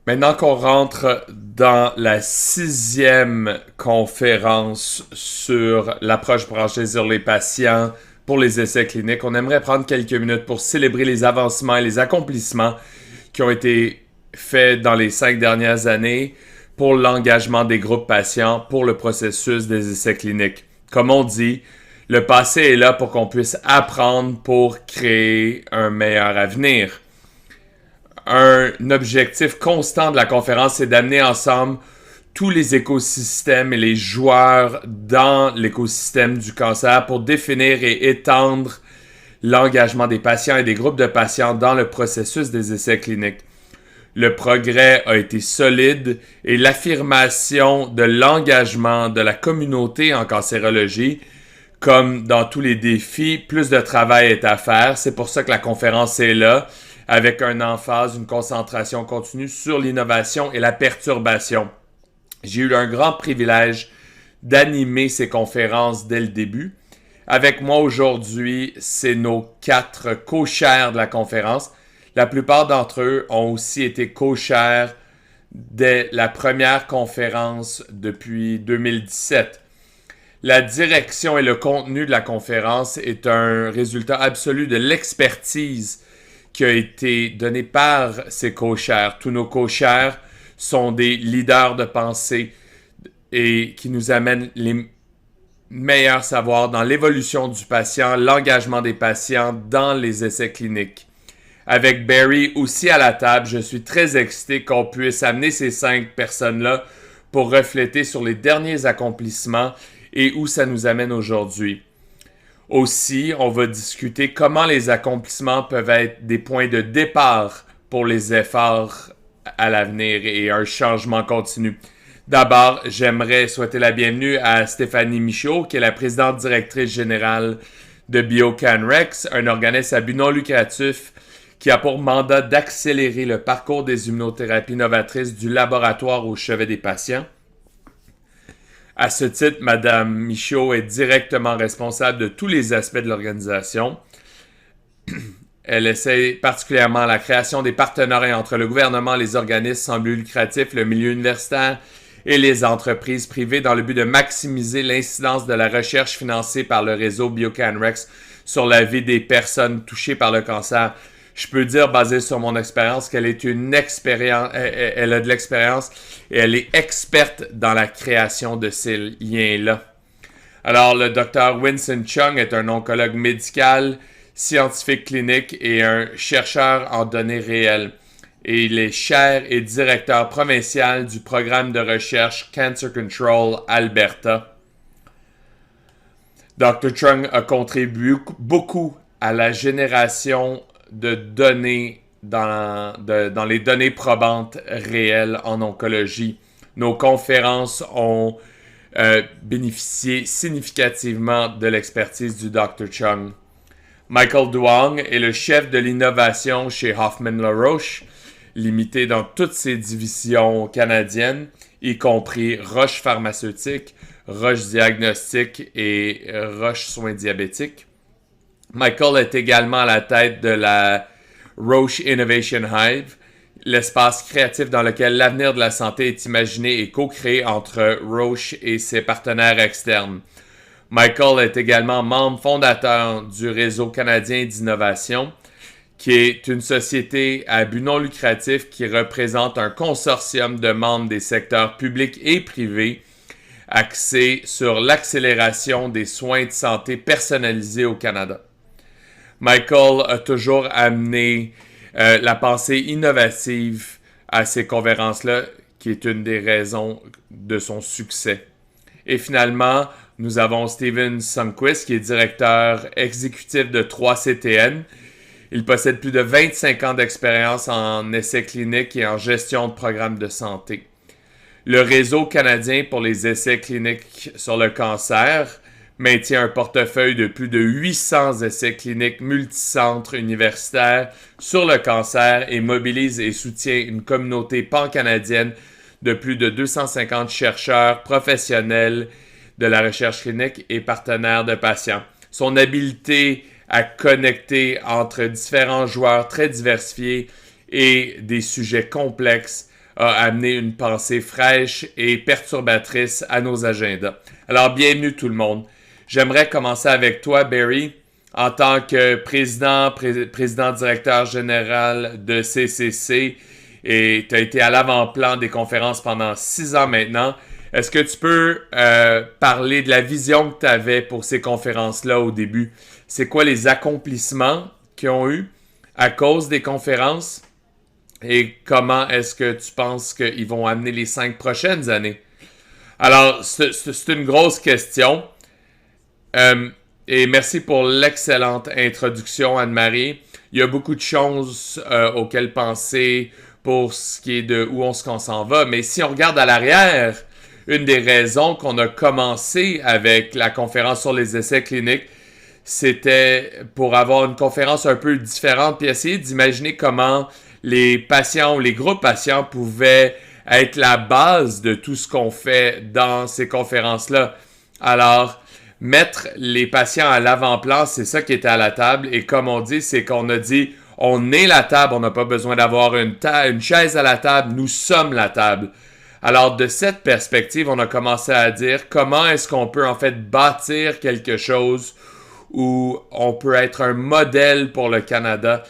Maintenant qu'on rentre dans la 6e conférence sur l'approche branchée sur les patients pour les essais cliniques, on aimerait prendre quelques minutes pour célébrer les avancements et les accomplissements qui ont été faits dans les 5 dernières années pour l'engagement des groupes patients pour le processus des essais cliniques. Comme on dit, le passé est là pour qu'on puisse apprendre pour créer un meilleur avenir. Un objectif constant de la conférence, c'est d'amener ensemble tous les écosystèmes et les joueurs dans l'écosystème du cancer pour définir et étendre l'engagement des patients et des groupes de patients dans le processus des essais cliniques. Le progrès a été solide et l'affirmation de l'engagement de la communauté en cancérologie, comme dans tous les défis, plus de travail est à faire. C'est pour ça que la conférence est là, avec un emphase, une concentration continue sur l'innovation et la perturbation. J'ai eu un grand privilège d'animer ces conférences dès le début. Avec moi aujourd'hui, c'est nos 4 co-chairs de la conférence. La plupart d'entre eux ont aussi été co-chairs dès la première conférence depuis 2017. La direction et le contenu de la conférence est un résultat absolu de l'expertise qui a été donné par ces co-chairs. Tous nos co-chairs sont des leaders de pensée et qui nous amènent les meilleurs savoirs dans l'évolution du patient, l'engagement des patients dans les essais cliniques. Avec Barry aussi à la table, je suis très excité qu'on puisse amener ces 5 personnes-là pour refléter sur les derniers accomplissements et où ça nous amène aujourd'hui. Aussi, on va discuter comment les accomplissements peuvent être des points de départ pour les efforts à l'avenir et un changement continu. D'abord, j'aimerais souhaiter la bienvenue à Stéphanie Michaud, qui est la présidente directrice générale de BioCanRx, un organisme à but non lucratif qui a pour mandat d'accélérer le parcours des immunothérapies novatrices du laboratoire au chevet des patients. À ce titre, Mme Michaud est directement responsable de tous les aspects de l'organisation. Elle essaie particulièrement la création des partenariats entre le gouvernement, les organismes sans but lucratif, le milieu universitaire et les entreprises privées dans le but de maximiser l'incidence de la recherche financée par le réseau BioCanRx sur la vie des personnes touchées par le cancer. Je peux dire, basé sur mon expérience, qu'elle est une expérience, elle a de l'expérience et elle est experte dans la création de ces liens-là. Alors, le Dr. Winston Chung est un oncologue médical, scientifique clinique et un chercheur en données réelles. Et il est chair et directeur provincial du programme de recherche Cancer Control Alberta. Dr. Chung a contribué beaucoup à la génération de données dans les données probantes réelles en oncologie. Nos conférences ont bénéficié significativement de l'expertise du Dr. Chung. Michael Duong est le chef de l'innovation chez Hoffmann La Roche, limité dans toutes ses divisions canadiennes, y compris Roche Pharmaceutique, Roche Diagnostic et Roche Soins Diabétiques. Michael est également à la tête de la Roche Innovation Hive, l'espace créatif dans lequel l'avenir de la santé est imaginé et co-créé entre Roche et ses partenaires externes. Michael est également membre fondateur du Réseau canadien d'innovation, qui est une société à but non lucratif qui représente un consortium de membres des secteurs publics et privés axé sur l'accélération des soins de santé personnalisés au Canada. Michael a toujours amené la pensée innovative à ces conférences-là, qui est une des raisons de son succès. Et finalement, nous avons Steven Sundquist, qui est directeur exécutif de 3CTN. Il possède plus de 25 ans d'expérience en essais cliniques et en gestion de programmes de santé. Le Réseau canadien pour les essais cliniques sur le cancer maintient un portefeuille de plus de 800 essais cliniques multicentres universitaires sur le cancer et mobilise et soutient une communauté pan-canadienne de plus de 250 chercheurs professionnels de la recherche clinique et partenaires de patients. Son habileté à connecter entre différents joueurs très diversifiés et des sujets complexes a amené une pensée fraîche et perturbatrice à nos agendas. Alors, bienvenue tout le monde. J'aimerais commencer avec toi, Barry, en tant que président directeur général de CCC, et tu as été à l'avant-plan des conférences pendant 6 ans maintenant. Est-ce que tu peux parler de la vision que tu avais pour ces conférences-là au début? C'est quoi les accomplissements qu'ils ont eu à cause des conférences? Et comment est-ce que tu penses qu'ils vont amener les 5 prochaines années? Alors, c'est une grosse question. Et merci pour l'excellente introduction, Anne-Marie. Il y a beaucoup de choses auxquelles penser pour ce qui est de où s'en va. Mais si on regarde à l'arrière, une des raisons qu'on a commencé avec la conférence sur les essais cliniques, c'était pour avoir une conférence un peu différente puis essayer d'imaginer comment les patients ou les groupes patients pouvaient être la base de tout ce qu'on fait dans ces conférences-là. Alors, mettre les patients à l'avant-plan, c'est ça qui était à la table. Et comme on dit, c'est qu'on a dit, on est la table, on n'a pas besoin d'avoir une chaise à la table, nous sommes la table. Alors, de cette perspective, on a commencé à dire comment est-ce qu'on peut en fait bâtir quelque chose où on peut être un modèle pour le Canada,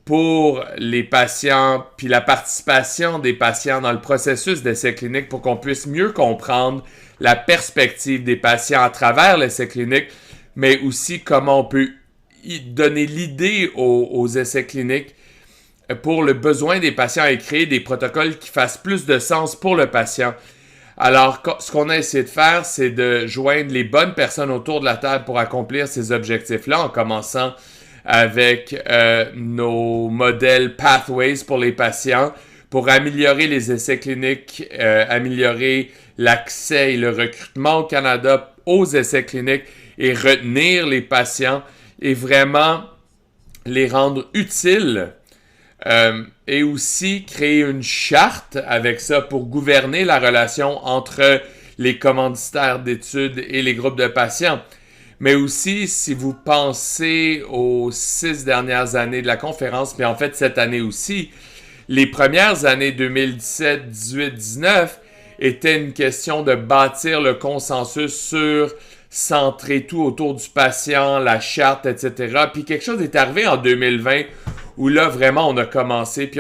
pour les patients, puis la participation des patients dans le processus d'essai clinique pour qu'on puisse mieux comprendre la perspective des patients à travers l'essai clinique, mais aussi comment on peut donner l'idée aux essais cliniques pour le besoin des patients et créer des protocoles qui fassent plus de sens pour le patient. Alors, ce qu'on a essayé de faire, c'est de joindre les bonnes personnes autour de la table pour accomplir ces objectifs-là, en commençant avec nos modèles Pathways pour les patients, pour améliorer les essais cliniques, améliorer l'accès et le recrutement au Canada aux essais cliniques et retenir les patients et vraiment les rendre utiles. Et aussi créer une charte avec ça pour gouverner la relation entre les commanditaires d'études et les groupes de patients. Mais aussi, si vous pensez aux 6 dernières années de la conférence, mais en fait cette année aussi, les premières années 2017, 18, 19 étaient une question de bâtir le consensus sur centrer tout autour du patient, la charte, etc. Puis quelque chose est arrivé en 2020 où là, vraiment, on a commencé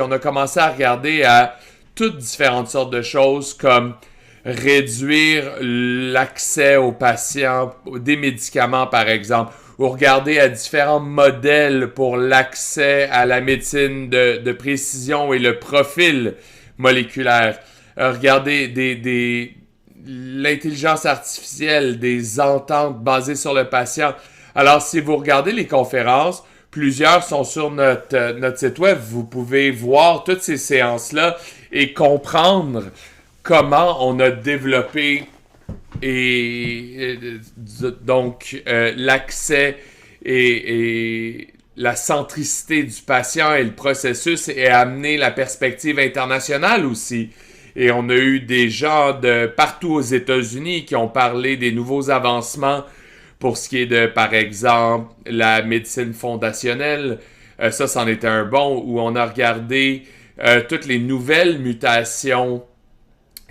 à regarder à toutes différentes sortes de choses comme réduire l'accès aux patients, des médicaments par exemple, ou regarder à différents modèles pour l'accès à la médecine de précision et le profil moléculaire. Regarder l'intelligence artificielle, des ententes basées sur le patient. Alors, si vous regardez les conférences, plusieurs sont sur notre site web. Vous pouvez voir toutes ces séances-là et comprendre comment on a développé l'accès et la centricité du patient et le processus et amener la perspective internationale aussi. Et on a eu des gens de partout aux États-Unis qui ont parlé des nouveaux avancements pour ce qui est de, par exemple, la médecine fondationnelle. Ça, c'en était un bon, où on a regardé toutes les nouvelles mutations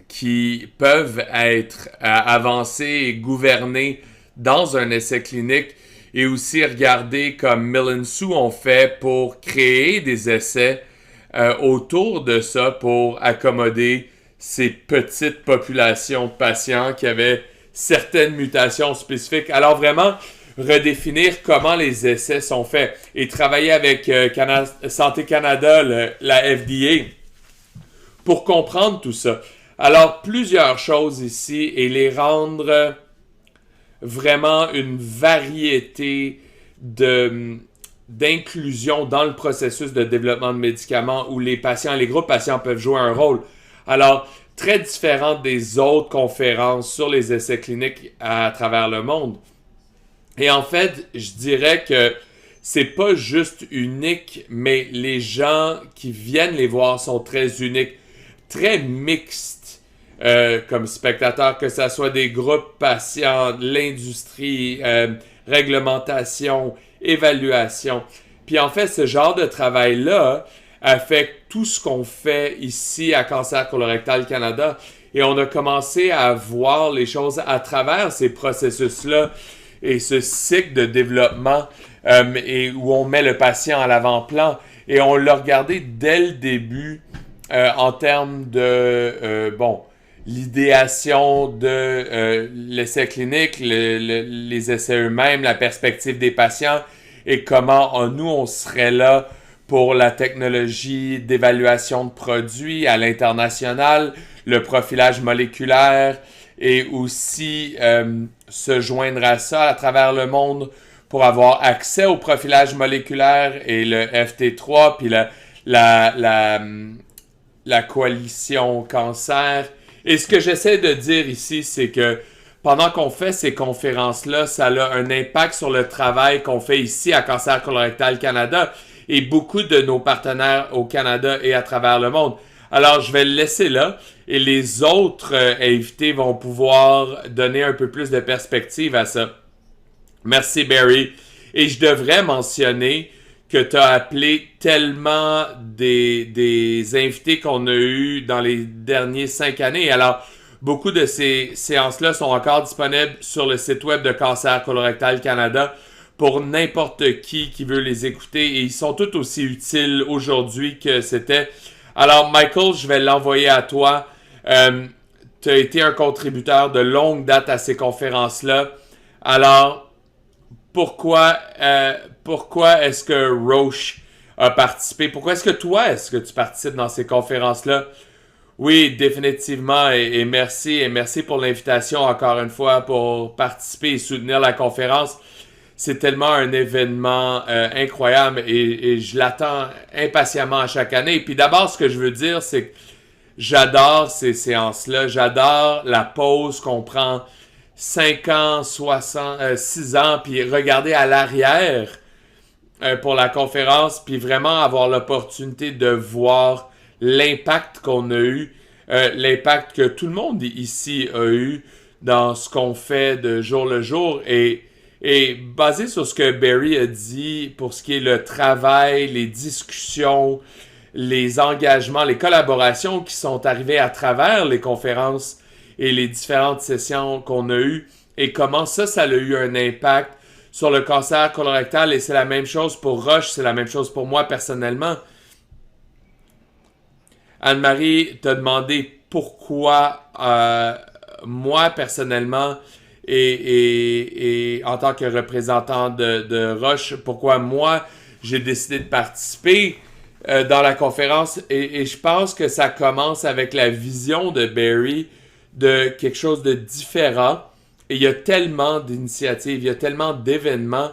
qui peuvent être avancées et gouvernées dans un essai clinique, et aussi regarder comme Mill & Sue ont fait pour créer des essais autour de ça pour accommoder ces petites populations de patients qui avaient certaines mutations spécifiques. Alors vraiment, redéfinir comment les essais sont faits et travailler avec Santé Canada, la FDA, pour comprendre tout ça. Alors, plusieurs choses ici et les rendre vraiment une variété d'inclusion dans le processus de développement de médicaments où les patients, les groupes patients peuvent jouer un rôle. Alors, très différente des autres conférences sur les essais cliniques à travers le monde. Et en fait, je dirais que c'est pas juste unique, mais les gens qui viennent les voir sont très uniques, très mixtes comme spectateurs, que ce soit des groupes patients, l'industrie, réglementation, évaluation. Puis en fait, ce genre de travail-là affecte tout ce qu'on fait ici à Cancer Colorectal Canada. Et on a commencé à voir les choses à travers ces processus-là et ce cycle de développement et où on met le patient à l'avant-plan. Et on l'a regardé dès le début en termes de, l'idéation de l'essai clinique, les essais eux-mêmes, la perspective des patients et comment nous, on serait là pour la technologie d'évaluation de produits à l'international, le profilage moléculaire et aussi se joindre à ça à travers le monde pour avoir accès au profilage moléculaire et le FT3 puis la coalition cancer. Et ce que j'essaie de dire ici, c'est que pendant qu'on fait ces conférences-là, ça a un impact sur le travail qu'on fait ici à Cancer Colorectal Canada et beaucoup de nos partenaires au Canada et à travers le monde. Alors, je vais le laisser là et les autres invités vont pouvoir donner un peu plus de perspective à ça. Merci, Barry. Et je devrais mentionner que tu as appelé tellement des invités qu'on a eus dans les dernières 5 années. Alors, beaucoup de ces séances-là sont encore disponibles sur le site web de Cancer Colorectal Canada pour n'importe qui veut les écouter. Et ils sont tout aussi utiles aujourd'hui que c'était. Alors, Michael, je vais l'envoyer à toi. Tu as été un contributeur de longue date à ces conférences-là. Alors, pourquoi est-ce que Roche a participé? Pourquoi est-ce que tu participes dans ces conférences-là? Oui, définitivement, et merci pour l'invitation encore une fois pour participer et soutenir la conférence. C'est tellement un événement incroyable et je l'attends impatiemment à chaque année. Et puis d'abord, ce que je veux dire, c'est que j'adore ces séances-là. J'adore la pause qu'on prend 5 ans, 6 ans, puis regarder à l'arrière pour la conférence, puis vraiment avoir l'opportunité de voir l'impact qu'on a eu, l'impact que tout le monde ici a eu dans ce qu'on fait de jour le jour. Et basé sur ce que Barry a dit pour ce qui est le travail, les discussions, les engagements, les collaborations qui sont arrivées à travers les conférences et les différentes sessions qu'on a eues et comment ça a eu un impact sur le cancer colorectal. Et c'est la même chose pour Roche, c'est la même chose pour moi personnellement. Anne-Marie t'a demandé pourquoi moi personnellement et en tant que représentant de Roche, pourquoi moi j'ai décidé de participer dans la conférence. Et je pense que ça commence avec la vision de Barry de quelque chose de différent. Et il y a tellement d'initiatives, il y a tellement d'événements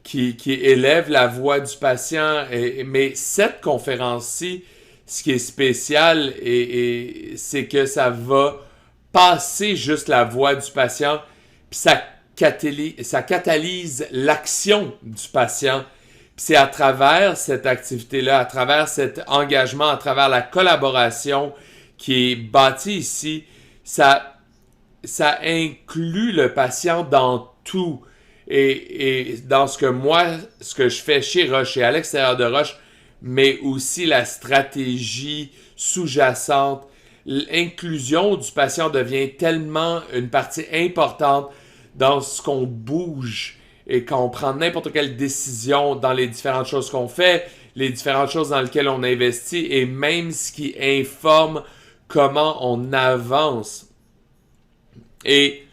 qui élèvent la voix du patient. Mais cette conférence-ci, ce qui est spécial, c'est que ça va passer juste la voix du patient, puis ça catalyse l'action du patient. Puis c'est à travers cette activité-là, à travers cet engagement, à travers la collaboration qui est bâtie ici, ça inclut le patient dans tout. Et dans ce que je fais chez Roche et à l'extérieur de Roche, mais aussi la stratégie sous-jacente. L'inclusion du patient devient tellement une partie importante dans ce qu'on bouge et quand on prend n'importe quelle décision dans les différentes choses qu'on fait, les différentes choses dans lesquelles on investit et même ce qui informe comment on avance. Et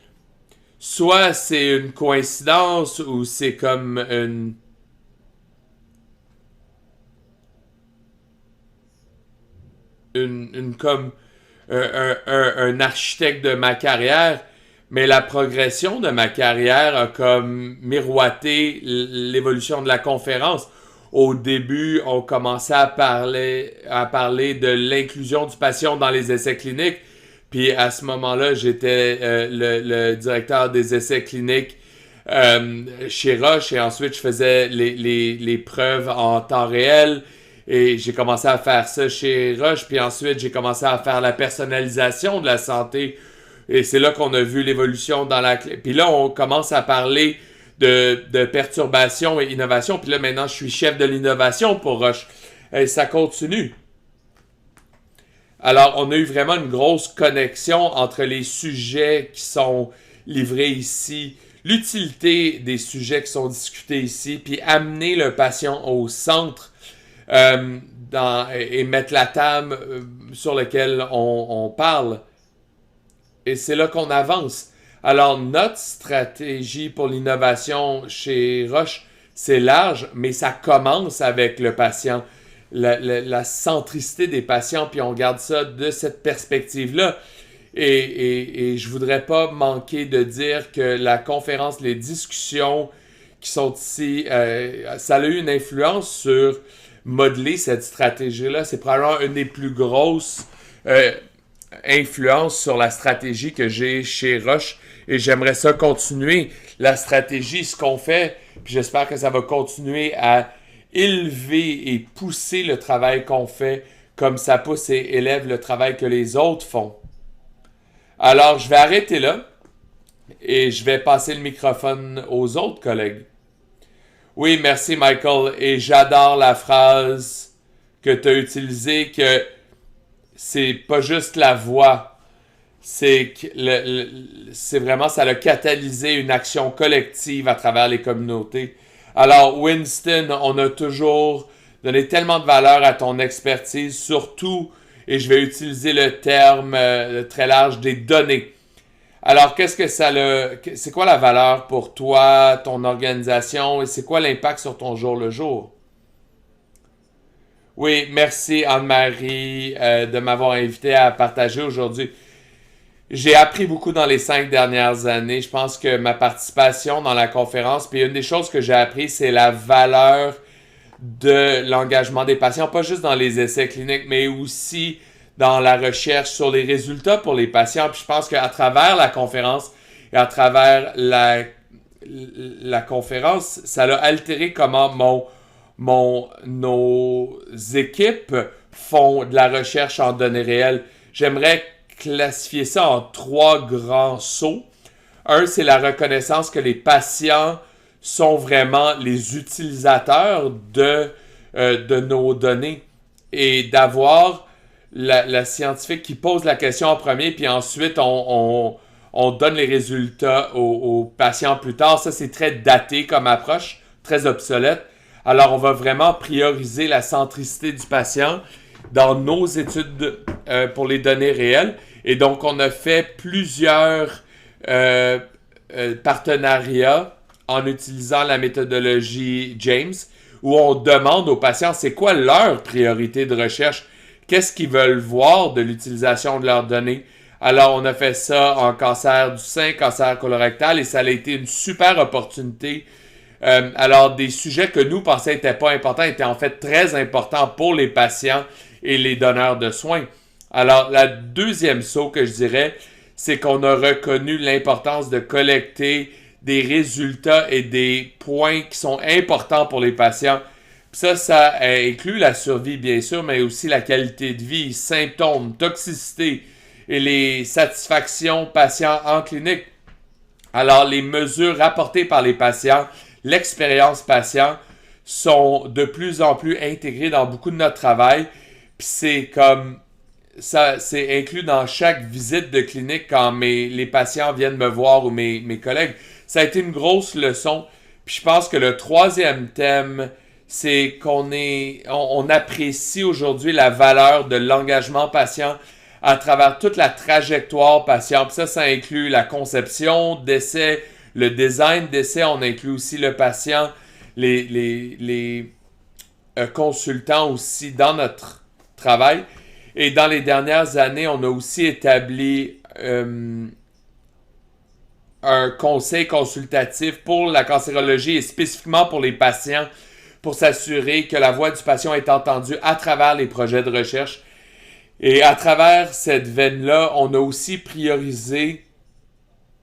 soit c'est une coïncidence ou c'est comme un architecte de ma carrière, mais la progression de ma carrière a comme miroité l'évolution de la conférence. Au début, on commençait à parler de l'inclusion du patient dans les essais cliniques. Puis à ce moment-là, j'étais le directeur des essais cliniques chez Roche et ensuite je faisais les preuves en temps réel. Et j'ai commencé à faire ça chez Roche, puis ensuite j'ai commencé à faire la personnalisation de la santé. Et c'est là qu'on a vu l'évolution dans la... Puis là, on commence à parler de perturbation et innovation. Puis là, maintenant, je suis chef de l'innovation pour Roche. Et ça continue. Alors, on a eu vraiment une grosse connexion entre les sujets qui sont livrés ici, l'utilité des sujets qui sont discutés ici, puis amener le patient au centre et mettre la table sur laquelle on parle. Et c'est là qu'on avance. Alors, notre stratégie pour l'innovation chez Roche, c'est large, mais ça commence avec le patient. La centricité des patients, puis on garde ça de cette perspective-là. Et je voudrais pas manquer de dire que la conférence, les discussions qui sont ici, ça a eu une influence sur modeler cette stratégie-là. C'est probablement une des plus grosses influences sur la stratégie que j'ai chez Roche. Et j'aimerais ça continuer. La stratégie, ce qu'on fait, puis j'espère que ça va continuer à élever et pousser le travail qu'on fait comme ça pousse et élève le travail que les autres font. Alors, je vais arrêter là et je vais passer le microphone aux autres collègues. Oui, merci Michael. Et j'adore la phrase que tu as utilisée, que c'est pas juste la voix, c'est vraiment, ça a catalysé une action collective à travers les communautés. Alors, Winston, on a toujours donné tellement de valeur à ton expertise, surtout, et je vais utiliser le terme très large, des données. Alors, c'est quoi la valeur pour toi, ton organisation, et c'est quoi l'impact sur ton jour le jour? Oui, merci Anne-Marie de m'avoir invité à partager aujourd'hui. J'ai appris beaucoup dans les 5 dernières années. Je pense que ma participation dans la conférence, puis une des choses que j'ai appris, c'est la valeur de l'engagement des patients, pas juste dans les essais cliniques, mais aussi dans la recherche sur les résultats pour les patients. Puis je pense qu'à travers la conférence et à travers la conférence, ça a altéré comment nos équipes font de la recherche en données réelles. J'aimerais classifier ça en 3 grands sauts. Un, c'est la reconnaissance que les patients sont vraiment les utilisateurs de nos données et d'avoir la scientifique qui pose la question en premier, puis ensuite on donne les résultats aux patients plus tard. Ça, c'est très daté comme approche, très obsolète. Alors, on va vraiment prioriser la centricité du patient dans nos études pour les données réelles. Et donc, on a fait plusieurs partenariats en utilisant la méthodologie James, où on demande aux patients c'est quoi leur priorité de recherche, qu'est-ce qu'ils veulent voir de l'utilisation de leurs données. Alors, on a fait ça en cancer du sein, cancer colorectal, et ça a été une super opportunité. Alors, des sujets que nous pensions n'étaient pas importants étaient en fait très importants pour les patients et les donneurs de soins. Alors, la deuxième saut que je dirais, c'est qu'on a reconnu l'importance de collecter des résultats et des points qui sont importants pour les patients. Puis ça inclut la survie, bien sûr, mais aussi la qualité de vie, symptômes, toxicité et les satisfactions patients en clinique. Alors, les mesures rapportées par les patients, l'expérience patient, sont de plus en plus intégrées dans beaucoup de notre travail. Puis c'est comme ça, c'est inclus dans chaque visite de clinique quand les patients viennent me voir ou mes collègues. Ça a été une grosse leçon. Puis je pense que le troisième thème, c'est on apprécie aujourd'hui la valeur de l'engagement patient à travers toute la trajectoire patient. Puis ça inclut la conception d'essai, le design d'essai. On inclut aussi le patient, les consultants aussi dans notre travail. Et dans les dernières années, on a aussi établi un conseil consultatif pour la cancérologie et spécifiquement pour les patients pour s'assurer que la voix du patient est entendue à travers les projets de recherche. Et à travers cette veine-là, on a aussi priorisé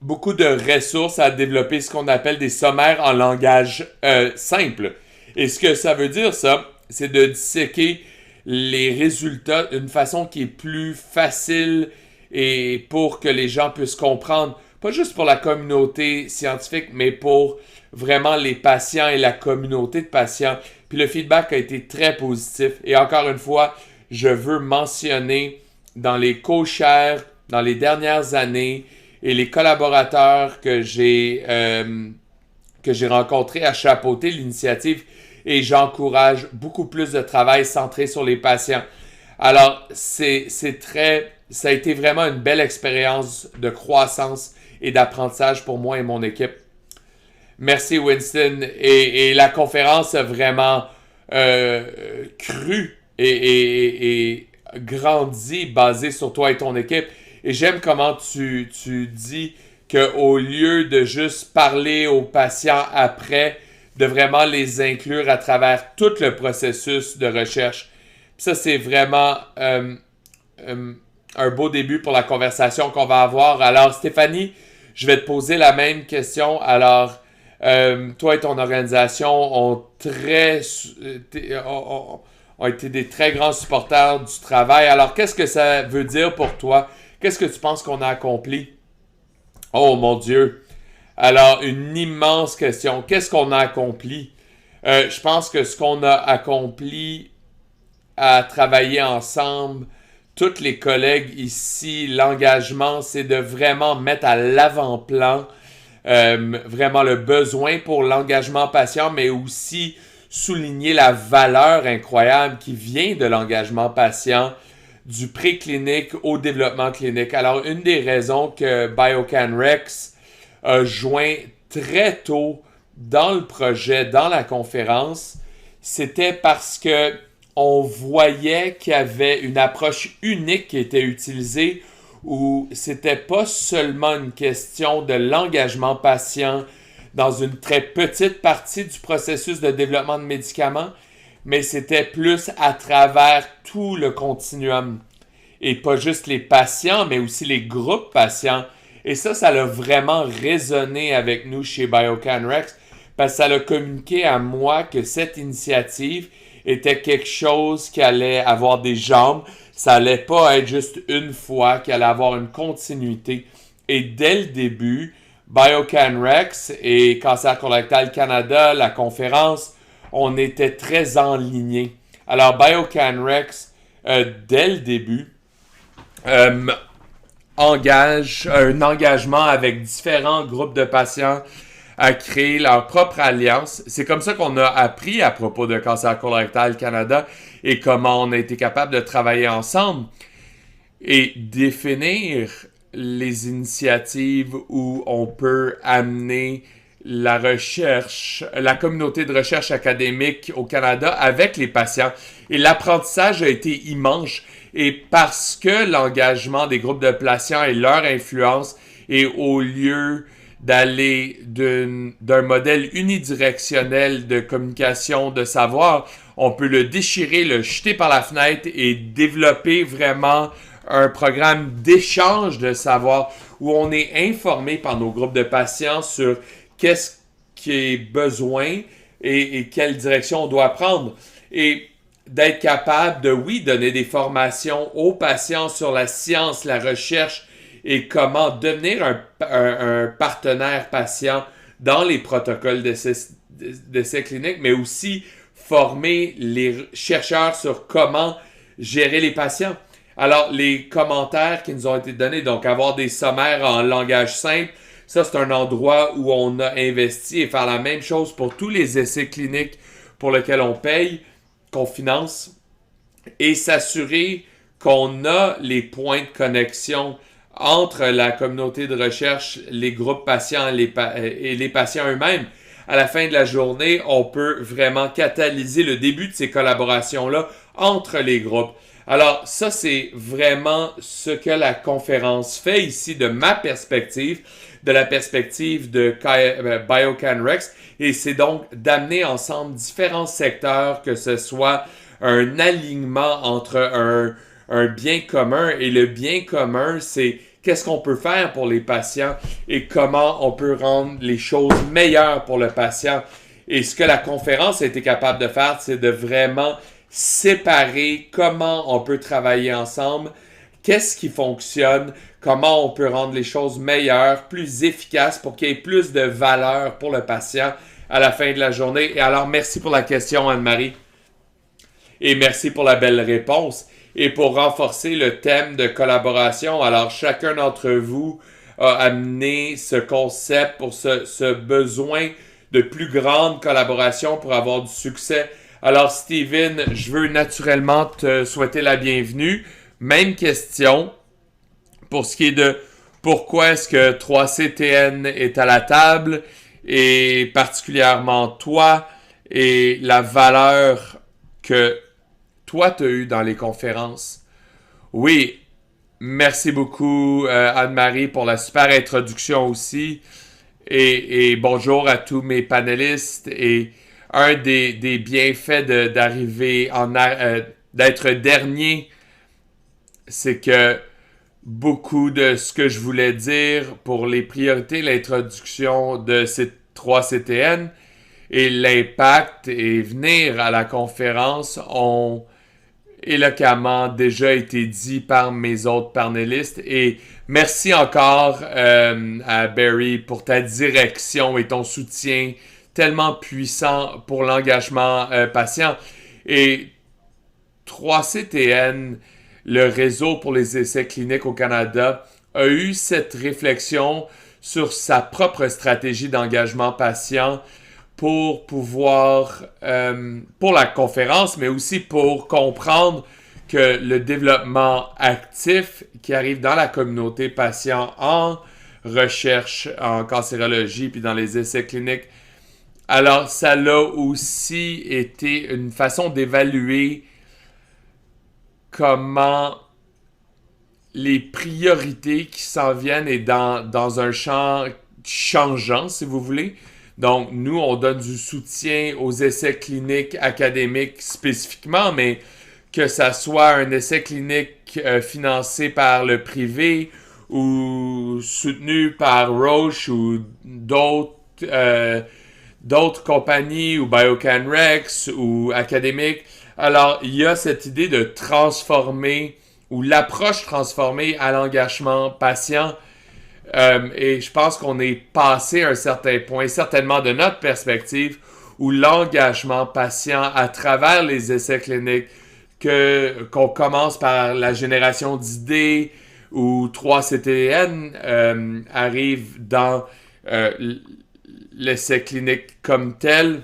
beaucoup de ressources à développer ce qu'on appelle des sommaires en langage simple. Et ce que ça veut dire, ça, c'est de disséquer les résultats d'une façon qui est plus facile et pour que les gens puissent comprendre. pas juste pour la communauté scientifique, mais pour vraiment les patients et la communauté de patients. Puis le feedback a été très positif. Et encore une fois, je veux mentionner dans les co-chairs, dans les dernières années, et les collaborateurs que j'ai rencontrés à chapeauter l'initiative, et j'encourage beaucoup plus de travail centré sur les patients. Alors, ça a été vraiment une belle expérience de croissance et d'apprentissage pour moi et mon équipe. Merci Winston. Et la conférence a vraiment cru et grandi basé sur toi et ton équipe. Et j'aime comment tu dis qu'au lieu de juste parler aux patients après, de vraiment les inclure à travers tout le processus de recherche. Puis ça, c'est vraiment un beau début pour la conversation qu'on va avoir. Alors, Stéphanie, je vais te poser la même question. Alors, toi et ton organisation ont été des très grands supporters du travail. Alors, qu'est-ce que ça veut dire pour toi? Qu'est-ce que tu penses qu'on a accompli? Oh mon Dieu! Alors, une immense question. Qu'est-ce qu'on a accompli? Je pense que ce qu'on a accompli à travailler ensemble, tous les collègues ici, l'engagement, c'est de vraiment mettre à l'avant-plan vraiment le besoin pour l'engagement patient, mais aussi souligner la valeur incroyable qui vient de l'engagement patient, du préclinique au développement clinique. Alors, une des raisons que BioCanREX a joint très tôt dans le projet, dans la conférence, c'était parce que on voyait qu'il y avait une approche unique qui était utilisée où c'était pas seulement une question de l'engagement patient dans une très petite partie du processus de développement de médicaments, mais c'était plus à travers tout le continuum. Et pas juste les patients, mais aussi les groupes patients. Et ça a vraiment résonné avec nous chez BioCanREX, parce que ça a communiqué à moi que cette initiative était quelque chose qui allait avoir des jambes. Ça allait pas être juste une fois, qu'il allait avoir une continuité. Et dès le début, BioCanREX et Cancer Colorectal Canada, la conférence, on était très enlignés. Alors BioCanREX, dès le début, engage un engagement avec différents groupes de patients à créer leur propre alliance. C'est comme ça qu'on a appris à propos de Cancer Colorectal Canada et comment on a été capable de travailler ensemble et définir les initiatives où on peut amener la recherche, la communauté de recherche académique au Canada avec les patients. Et l'apprentissage a été immense. Et parce que l'engagement des groupes de patients et leur influence, et au lieu d'aller d'un modèle unidirectionnel de communication, de savoir, on peut le déchirer, le jeter par la fenêtre et développer vraiment un programme d'échange de savoir où on est informé par nos groupes de patients sur qu'est-ce qui est besoin et quelle direction on doit prendre. Et d'être capable de, oui, donner des formations aux patients sur la science, la recherche et comment devenir un partenaire patient dans les protocoles d'essais cliniques, mais aussi former les chercheurs sur comment gérer les patients. Alors, les commentaires qui nous ont été donnés, donc avoir des sommaires en langage simple, ça, c'est un endroit où on a investi et faire la même chose pour tous les essais cliniques pour lesquels on paye, qu'on finance, et s'assurer qu'on a les points de connexion entre la communauté de recherche, les groupes patients et les patients eux-mêmes. À la fin de la journée, on peut vraiment catalyser le début de ces collaborations-là entre les groupes. Alors, ça, c'est vraiment ce que la conférence fait ici de ma perspective, de la perspective de BioCanREX, et c'est donc d'amener ensemble différents secteurs, que ce soit un alignement entre un bien commun, et le bien commun, c'est qu'est-ce qu'on peut faire pour les patients et comment on peut rendre les choses meilleures pour le patient. Et ce que la conférence a été capable de faire, c'est de vraiment séparer comment on peut travailler ensemble, qu'est-ce qui fonctionne, comment on peut rendre les choses meilleures, plus efficaces pour qu'il y ait plus de valeur pour le patient à la fin de la journée. Et alors, merci pour la question, Anne-Marie. Et merci pour la belle réponse. Et pour renforcer le thème de collaboration, alors chacun d'entre vous a amené ce concept pour ce besoin de plus grande collaboration pour avoir du succès. Alors Steven, je veux naturellement te souhaiter la bienvenue. Même question pour ce qui est de pourquoi est-ce que 3CTN est à la table et particulièrement toi et la valeur que toi tu as eue dans les conférences. Oui, merci beaucoup Anne-Marie pour la super introduction aussi. Et bonjour à tous mes panélistes. Et un des bienfaits d'arriver d'être dernier, c'est que beaucoup de ce que je voulais dire pour les priorités, l'introduction de ces 3 CTN et l'impact et venir à la conférence ont éloquemment déjà été dit par mes autres panélistes. Et merci encore à Barry pour ta direction et ton soutien tellement puissant pour l'engagement patient. Et 3CTN, le réseau pour les essais cliniques au Canada, a eu cette réflexion sur sa propre stratégie d'engagement patient pour pouvoir, pour la conférence, mais aussi pour comprendre que le développement actif qui arrive dans la communauté patient en recherche en cancérologie puis dans les essais cliniques, alors ça l'a aussi été une façon d'évaluer comment les priorités qui s'en viennent et dans un champ changeant, si vous voulez. Donc, nous, on donne du soutien aux essais cliniques académiques spécifiquement, mais que ça soit un essai clinique financé par le privé ou soutenu par Roche ou d'autres compagnies ou Biocanrex ou académiques. Alors, il y a cette idée de transformer ou l'approche transformée à l'engagement patient. Et je pense qu'on est passé à un certain point, certainement de notre perspective, où l'engagement patient à travers les essais cliniques, qu'on commence par la génération d'idées, où 3CTN arrive dans l'essai clinique comme tel,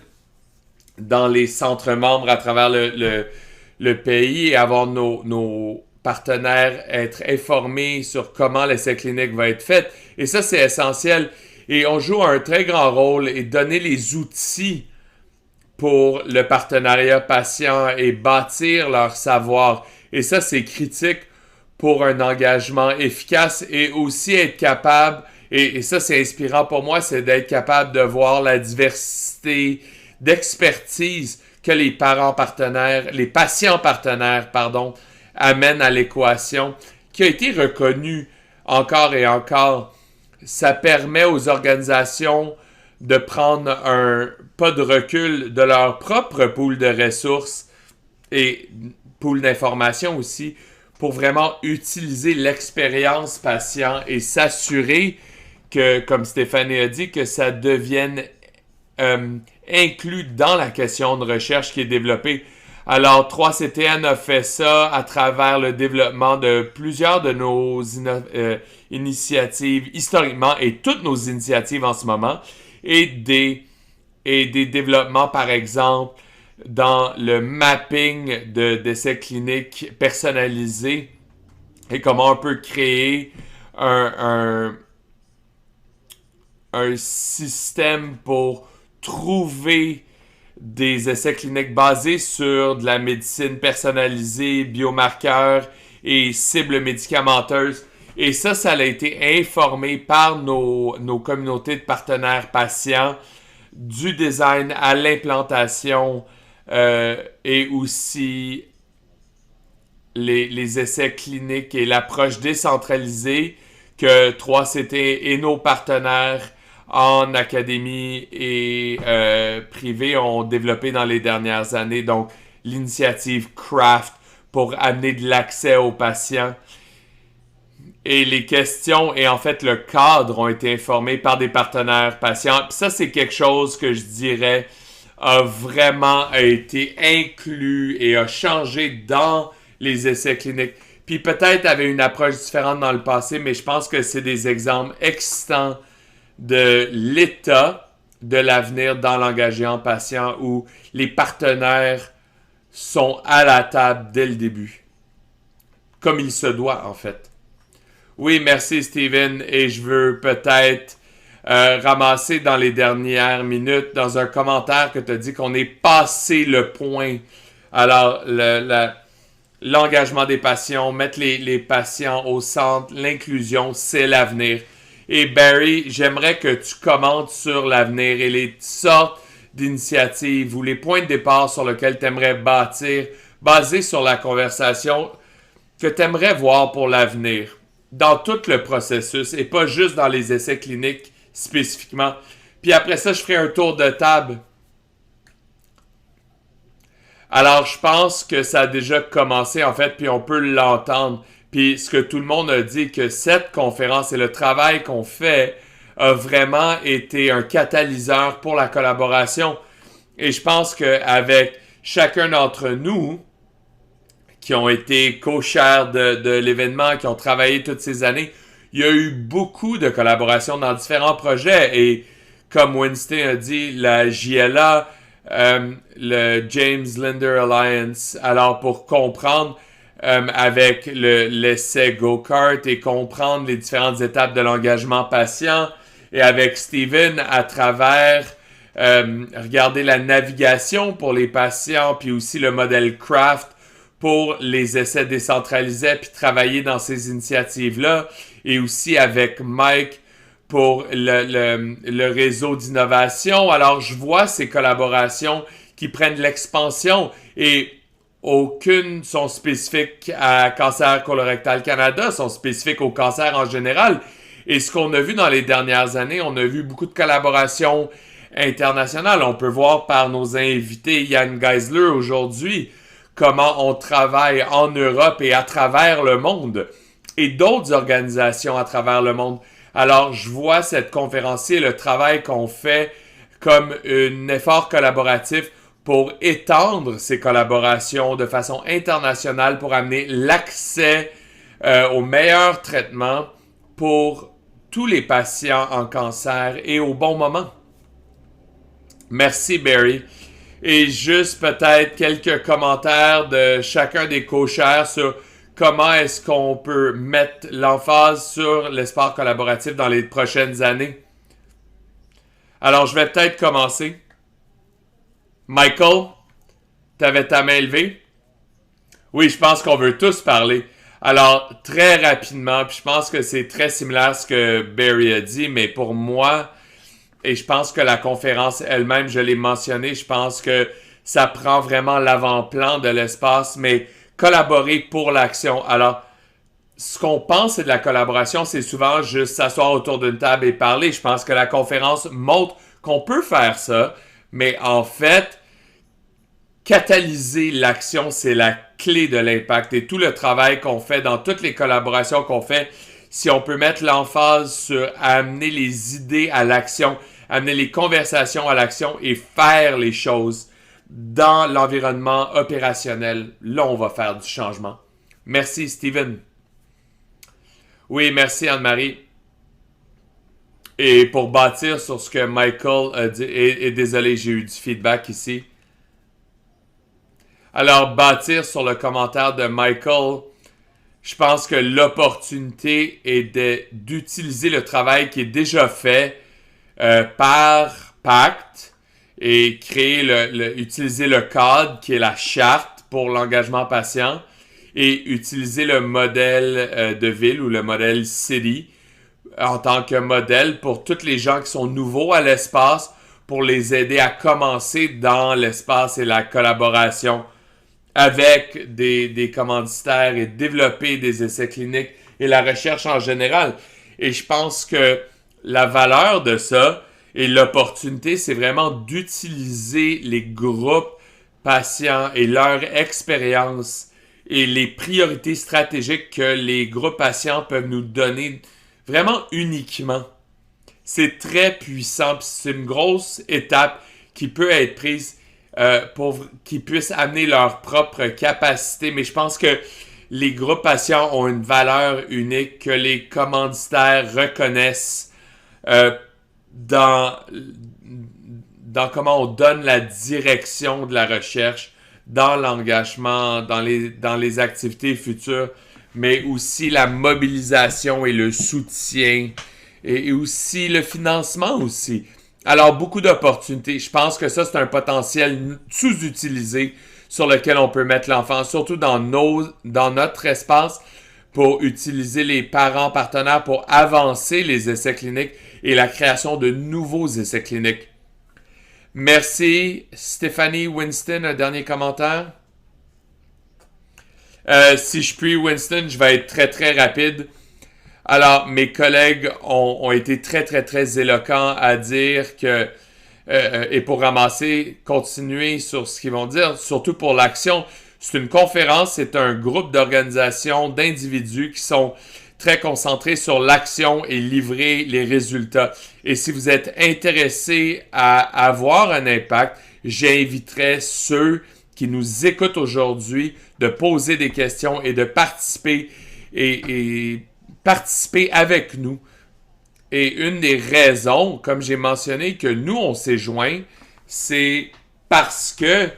dans les centres membres à travers le pays, et avoir nos partenaires être informés sur comment l'essai clinique va être fait. Et ça, c'est essentiel. Et on joue un très grand rôle et donner les outils pour le partenariat patient et bâtir leur savoir. Et ça, c'est critique pour un engagement efficace et aussi être capable, et ça, c'est inspirant pour moi, c'est d'être capable de voir la diversité d'expertise que les patients partenaires, amène à l'équation, qui a été reconnue encore et encore. Ça permet aux organisations de prendre un pas de recul de leur propre pool de ressources et pool d'informations aussi, pour vraiment utiliser l'expérience patient et s'assurer que, comme Stéphanie a dit, que ça devienne inclus dans la question de recherche qui est développée. Alors, 3CTN a fait ça à travers le développement de plusieurs de nos initiatives historiquement et toutes nos initiatives en ce moment, et des développements, par exemple, dans le mapping d'essais cliniques personnalisés et comment on peut créer un système pour trouver des essais cliniques basés sur de la médecine personnalisée, biomarqueurs et cibles médicamenteuses. Et ça a été informé par nos communautés de partenaires patients, du design à l'implantation et aussi les essais cliniques et l'approche décentralisée que 3CT et nos partenaires en académie et privé ont développé dans les dernières années. Donc, l'initiative CRAFT pour amener de l'accès aux patients. et les questions et en fait le cadre ont été informés par des partenaires patients. Puis ça, c'est quelque chose que je dirais a vraiment été inclus et a changé dans les essais cliniques. Puis peut-être avait une approche différente dans le passé, mais je pense que c'est des exemples excitants de l'état de l'avenir dans l'engagement patient où les partenaires sont à la table dès le début. Comme il se doit, en fait. Oui, merci Steven. Et je veux peut-être ramasser dans les dernières minutes, dans un commentaire que tu as dit qu'on est passé le point. Alors, l'engagement des patients, mettre les patients au centre, l'inclusion, c'est l'avenir. Et Barry, j'aimerais que tu commentes sur l'avenir et les sortes d'initiatives ou les points de départ sur lesquels tu aimerais bâtir, basés sur la conversation que tu aimerais voir pour l'avenir, dans tout le processus et pas juste dans les essais cliniques spécifiquement. Puis après ça, je ferai un tour de table. Alors, je pense que ça a déjà commencé, en fait, puis on peut l'entendre. Puis ce que tout le monde a dit, que cette conférence et le travail qu'on fait a vraiment été un catalyseur pour la collaboration. Et je pense qu'avec chacun d'entre nous, qui ont été co-chairs de l'événement, qui ont travaillé toutes ces années, il y a eu beaucoup de collaborations dans différents projets. Et comme Winston a dit, la JLA, le James Linder Alliance, alors pour comprendre avec l'essai Go-Kart et comprendre les différentes étapes de l'engagement patient, et avec Steven à travers regarder la navigation pour les patients, puis aussi le modèle Craft pour les essais décentralisés, puis travailler dans ces initiatives-là, et aussi avec Mike pour le réseau d'innovation. Alors, je vois ces collaborations qui prennent l'expansion et aucune sont spécifiques à Cancer Colorectal Canada, sont spécifiques au cancer en général. Et ce qu'on a vu dans les dernières années, on a vu beaucoup de collaborations internationales. On peut voir par nos invités Yann Geisler aujourd'hui comment on travaille en Europe et à travers le monde et d'autres organisations à travers le monde. Alors, je vois cette conférence-ci, le travail qu'on fait comme un effort collaboratif pour étendre ces collaborations de façon internationale pour amener l'accès aux meilleurs traitements pour tous les patients en cancer et au bon moment. Merci, Barry. Et juste peut-être quelques commentaires de chacun des co-chairs sur comment est-ce qu'on peut mettre l'emphase sur l'espoir collaboratif dans les prochaines années. Alors, je vais peut-être commencer. Michael, tu avais ta main levée? Oui, je pense qu'on veut tous parler. Alors, très rapidement, puis je pense que c'est très similaire à ce que Barry a dit, mais pour moi, et je pense que la conférence elle-même, je l'ai mentionné, je pense que ça prend vraiment l'avant-plan de l'espace, mais collaborer pour l'action. Alors, ce qu'on pense c'est de la collaboration, c'est souvent juste s'asseoir autour d'une table et parler. Je pense que la conférence montre qu'on peut faire ça, mais en fait, catalyser l'action, c'est la clé de l'impact. Et tout le travail qu'on fait dans toutes les collaborations qu'on fait, si on peut mettre l'emphase sur amener les idées à l'action, amener les conversations à l'action et faire les choses dans l'environnement opérationnel, là, on va faire du changement. Merci, Steven. Oui, merci, Anne-Marie. Et pour bâtir sur ce que Michael a dit, et désolé, j'ai eu du feedback ici. Alors, bâtir sur le commentaire de Michael, je pense que l'opportunité est d'utiliser le travail qui est déjà fait par Pacte et utiliser le cadre qui est la charte pour l'engagement patient et utiliser le modèle de ville ou le modèle City en tant que modèle pour tous les gens qui sont nouveaux à l'espace pour les aider à commencer dans l'espace et la collaboration avec des commanditaires et développer des essais cliniques et la recherche en général. Et je pense que la valeur de ça et l'opportunité, c'est vraiment d'utiliser les groupes patients et leur expérience et les priorités stratégiques que les groupes patients peuvent nous donner vraiment uniquement. C'est très puissant, puis c'est une grosse étape qui peut être prise pour qu'ils puissent amener leur propre capacité. Mais je pense que les groupes patients ont une valeur unique que les commanditaires reconnaissent dans comment on donne la direction de la recherche, dans l'engagement, dans les activités futures, mais aussi la mobilisation et le soutien, et aussi le financement aussi. Alors, beaucoup d'opportunités. Je pense que ça, c'est un potentiel sous-utilisé sur lequel on peut mettre l'enfant, surtout dans notre espace, pour utiliser les parents partenaires pour avancer les essais cliniques et la création de nouveaux essais cliniques. Merci. Stéphanie Winston, un dernier commentaire? Si je puis, Winston, je vais être très, très rapide. Alors, mes collègues ont été très, très, très éloquents à dire que, et pour continuer sur ce qu'ils vont dire, surtout pour l'action, c'est une conférence, c'est un groupe d'organisations, d'individus qui sont très concentrés sur l'action et livrer les résultats. Et si vous êtes intéressé à avoir un impact, j'inviterai ceux qui nous écoutent aujourd'hui de poser des questions et de participer et participer avec nous. Et une des raisons, comme j'ai mentionné, que nous, on s'est joints, c'est parce que,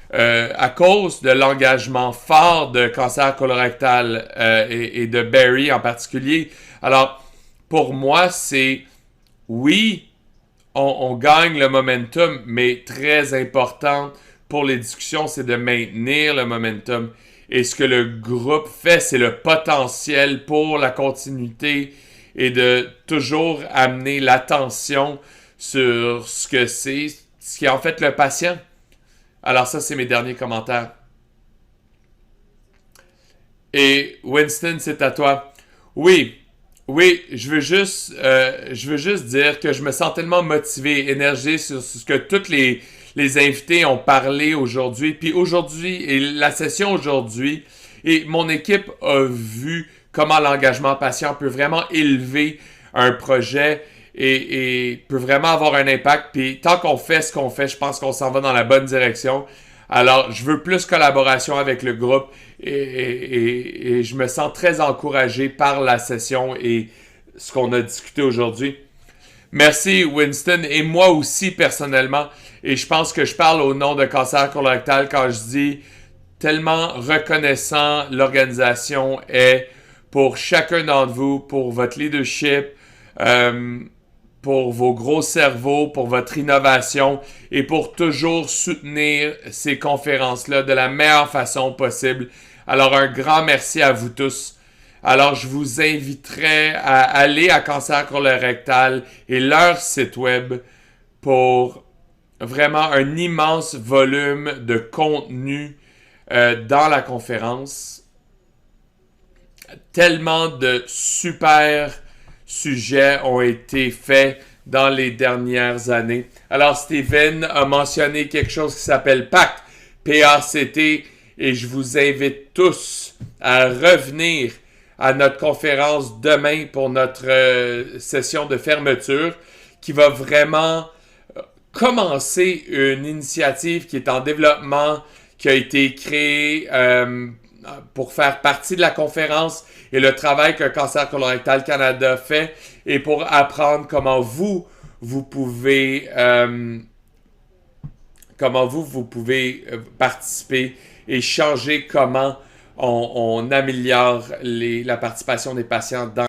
à cause de l'engagement fort de cancer colorectal et de Barry en particulier. Alors, pour moi, c'est, oui, on gagne le momentum, mais très important pour les discussions, c'est de maintenir le momentum. Et ce que le groupe fait, c'est le potentiel pour la continuité et de toujours amener l'attention sur ce que c'est, ce qui est en fait le patient. Alors ça, c'est mes derniers commentaires. Et Winston, c'est à toi. Oui, je veux juste dire que je me sens tellement motivé, énergique sur ce que tous les invités ont parlé aujourd'hui. Puis aujourd'hui, et la session aujourd'hui, et mon équipe a vu comment l'engagement patient peut vraiment élever un projet et peut vraiment avoir un impact. Puis tant qu'on fait ce qu'on fait, je pense qu'on s'en va dans la bonne direction. Alors, je veux plus collaboration avec le groupe et je me sens très encouragé par la session et ce qu'on a discuté aujourd'hui. Merci Winston et moi aussi personnellement. Et je pense que je parle au nom de Cancer colorectal quand je dis tellement reconnaissant l'organisation est pour chacun d'entre vous, pour votre leadership, pour vos gros cerveaux, pour votre innovation et pour toujours soutenir ces conférences-là de la meilleure façon possible. Alors, un grand merci à vous tous. Alors, je vous inviterai à aller à Cancer colorectal et leur site web pour vraiment un immense volume de contenu dans la conférence. Tellement de super sujets ont été faits dans les dernières années. Alors, Steven a mentionné quelque chose qui s'appelle PACT, P-A-C-T, et je vous invite tous à revenir à notre conférence demain pour notre session de fermeture qui va vraiment commencer une initiative qui est en développement, qui a été créée pour faire partie de la conférence et le travail que Cancer colorectal Canada fait et pour apprendre comment vous pouvez participer et changer comment on améliore la participation des patients dans